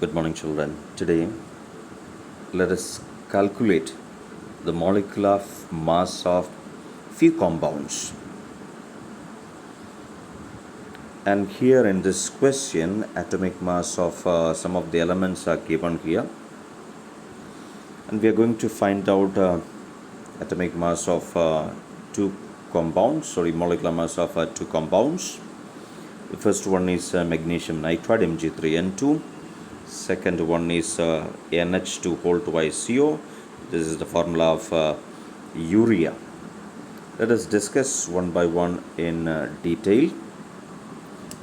Good morning, children. Today, let us calculate the molecular mass of few compounds. And here in this question, atomic mass of some of the elements are given here. And we are going to find out atomic mass of molecular mass of two compounds. The first one is magnesium nitride, Mg3N2. Second one is NH2 whole twice CO. This is the formula of urea. Let us discuss one by one in detail.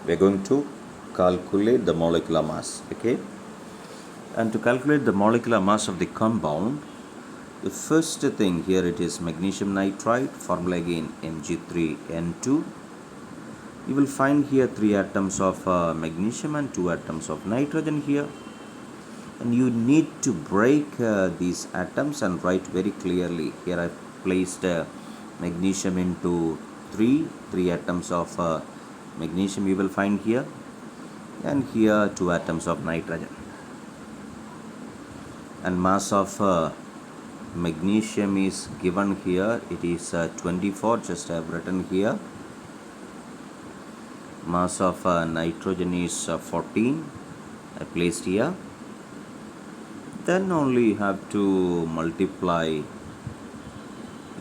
We are going to calculate the molecular mass. Okay. And to calculate the molecular mass of the compound, the first thing here it is magnesium nitride, formula again Mg3N2. You will find here 3 atoms of magnesium and 2 atoms of nitrogen here. And you need to break these atoms and write very clearly. Here I placed magnesium into 3 atoms of magnesium you will find here. And here 2 atoms of nitrogen. And mass of magnesium is given here. It is 24, just I have written here. Mass of nitrogen is 14, I placed here. Then only you have to multiply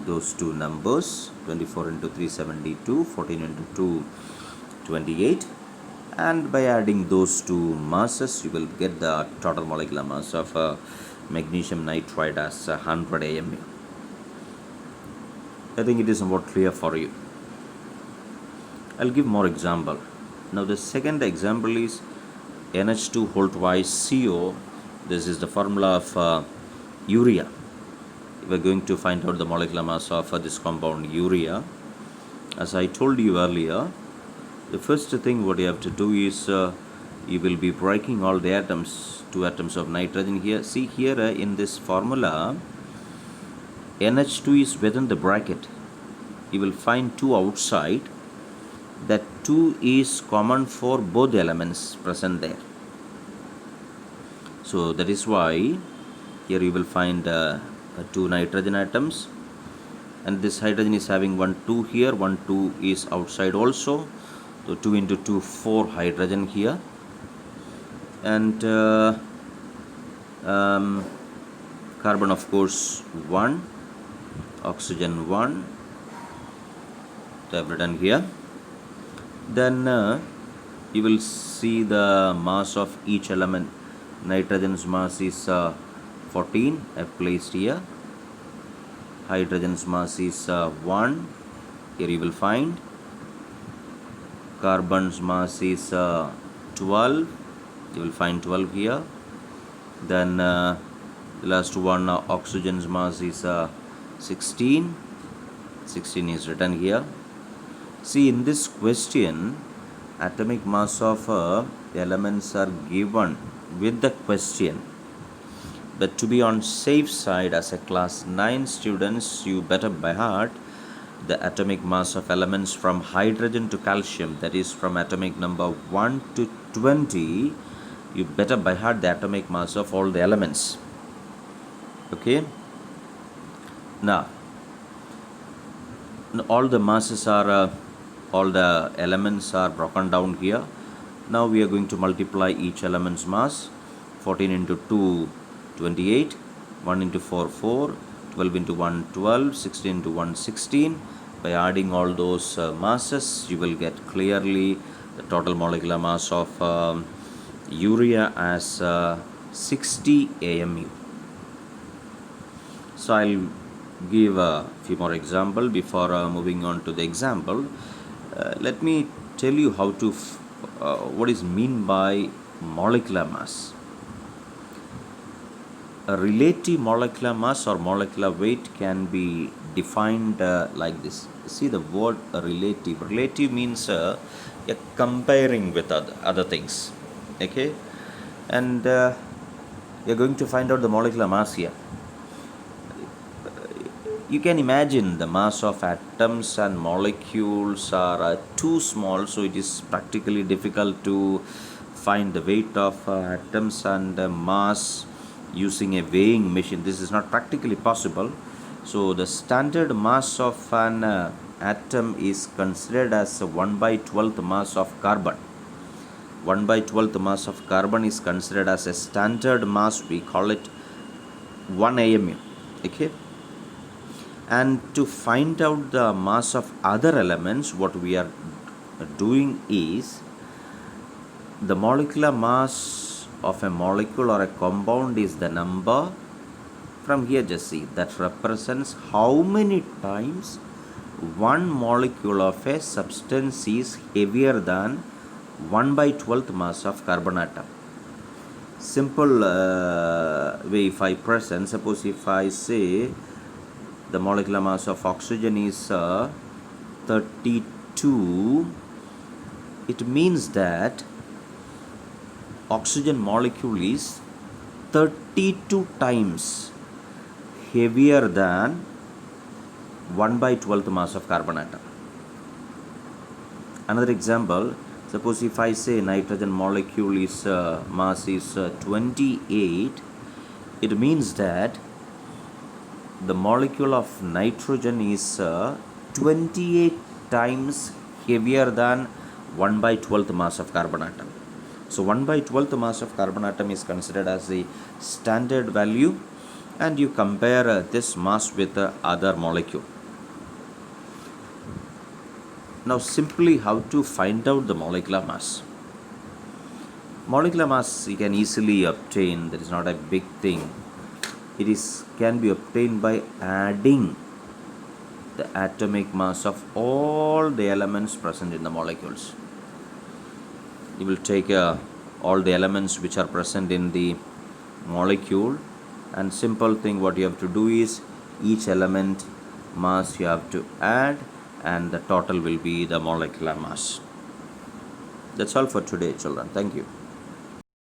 those two numbers, 24 into 3, 72, 14 into 2, 28. And by adding those two masses, you will get the total molecular mass of magnesium nitride as 100 AMU. I think it is somewhat clear for you. I'll give more example. Now the second example is NH2 whole twice CO. This is the formula of urea. We are going to find out the molecular mass of this compound urea. As I told you earlier, the first thing what you have to do is you will be breaking all the atoms, 2 atoms of nitrogen here. See here in this formula, NH2 is within the bracket. You will find 2 outside. That 2 is common for both elements present there. So that is why here you will find 2 nitrogen atoms, and this hydrogen is having 1 2 here, 1 2 is outside also. So 2 into 2, 4 hydrogen here, and carbon of course 1, oxygen 1, I have written here. Then you will see the mass of each element. Nitrogen's mass is 14, I have placed here. Hydrogen's mass is 1, here you will find. Carbon's mass is 12, you will find 12 here. Then the last one, oxygen's mass is 16, 16 is written here. See, in this question, atomic mass of elements are given with the question. But to be on safe side, as a class 9 students, you better by heart the atomic mass of elements from hydrogen to calcium, that is from atomic number 1 to 20. You better by heart the atomic mass of all the elements. Okay? Now, all the masses are all the elements are broken down here. Now we are going to multiply each element's mass. 14 into 2, 28, 1 into 4, 4, 12 into 1, 12, 16 into 1, 16. By adding all those masses, you will get clearly the total molecular mass of urea as 60 AMU. So I'll give a few more examples before moving on to the example. Let me tell you how to what is mean by molecular mass. A relative molecular mass or molecular weight can be defined like this. See the word relative. Relative means comparing with other things. Okay, and you're going to find out the molecular mass here. You can imagine the mass of atoms and molecules are too small, so it is practically difficult to find the weight of atoms and mass using a weighing machine. This is not practically possible. So the standard mass of an atom is considered as 1 by 12th mass of carbon. 1 by 12th mass of carbon is considered as a standard mass. We call it 1 AMU. Okay. And to find out the mass of other elements, what we are doing is the molecular mass of a molecule or a compound is the number. From here, just see that represents how many times one molecule of a substance is heavier than 1 by 12th mass of carbon atom. Simple way if I present, suppose if I say the molecular mass of oxygen is 32, it means that oxygen molecule is 32 times heavier than 1 by 12th mass of carbon atom. Another example, suppose if I say nitrogen molecule is mass is 28, it means that the molecule of nitrogen is 28 times heavier than 1 by 12th mass of carbon atom. So 1 by 12th mass of carbon atom is considered as the standard value, and you compare this mass with the other molecule. Now simply how to find out the molecular mass. Molecular mass you can easily obtain, that is not a big thing. It can be obtained by adding the atomic mass of all the elements present in the molecules. You will take all the elements which are present in the molecule, and simple thing what you have to do is each element mass you have to add, and the total will be the molecular mass. That's all for today, children. Thank you.